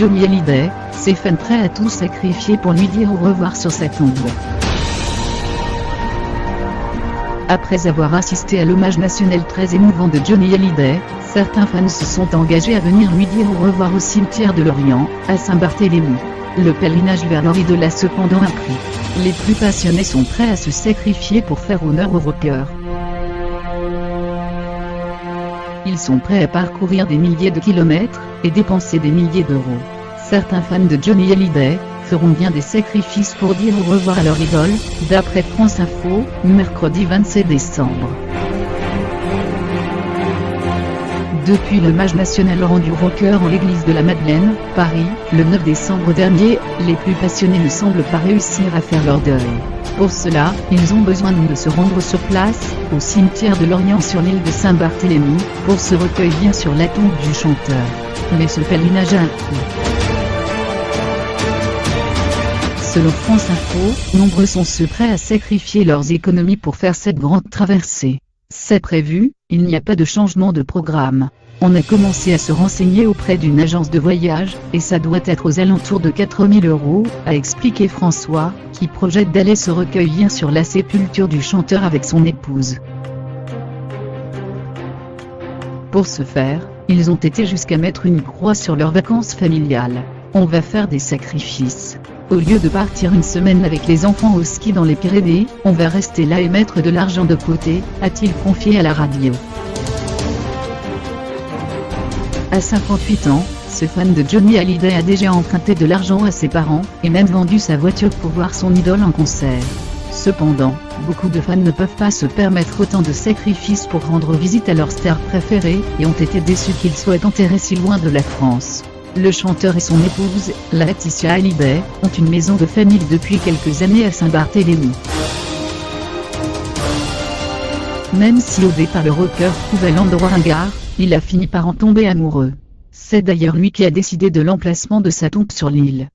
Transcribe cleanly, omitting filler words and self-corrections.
Johnny Hallyday, ses fans prêts à tout sacrifier pour lui dire au revoir sur sa tombe. Après avoir assisté à l'hommage national très émouvant de Johnny Hallyday, certains fans se sont engagés à venir lui dire au revoir au cimetière de Lorient, à Saint-Barthélemy. Le pèlerinage vers leur idole a cependant un prix. Les plus passionnés sont prêts à se sacrifier pour faire honneur au rocker. Ils sont prêts à parcourir des milliers de kilomètres, et dépenser des milliers d'euros. Certains fans de Johnny Hallyday feront bien des sacrifices pour dire au revoir à leur idole, d'après France Info, mercredi 27 décembre. Depuis l'hommage national rendu au rocker en l'église de la Madeleine, Paris, le 9 décembre dernier, les plus passionnés ne semblent pas réussir à faire leur deuil. Pour cela, ils ont besoin de se rendre sur place, au cimetière de Lorient sur l'île de Saint-Barthélemy, pour se recueillir sur la tombe du chanteur. Mais ce pèlerinage a un coût. Selon France Info, nombreux sont ceux prêts à sacrifier leurs économies pour faire cette grande traversée. C'est prévu, il n'y a pas de changement de programme. On a commencé à se renseigner auprès d'une agence de voyage, et ça doit être aux alentours de 4 000 €, a expliqué François, qui projette d'aller se recueillir sur la sépulture du chanteur avec son épouse. Pour ce faire, ils ont été jusqu'à mettre une croix sur leurs vacances familiales. On va faire des sacrifices. Au lieu de partir une semaine avec les enfants au ski dans les Pyrénées, on va rester là et mettre de l'argent de côté, a-t-il confié à la radio. À 58 ans, ce fan de Johnny Hallyday a déjà emprunté de l'argent à ses parents, et même vendu sa voiture pour voir son idole en concert. Cependant, beaucoup de fans ne peuvent pas se permettre autant de sacrifices pour rendre visite à leur star préférée, et ont été déçus qu'il soit enterré si loin de la France. Le chanteur et son épouse, Laetitia Hallyday, ont une maison de famille depuis quelques années à Saint-Barthélemy. Même si au départ le rocker trouvait l'endroit ringard, il a fini par en tomber amoureux. C'est d'ailleurs lui qui a décidé de l'emplacement de sa tombe sur l'île.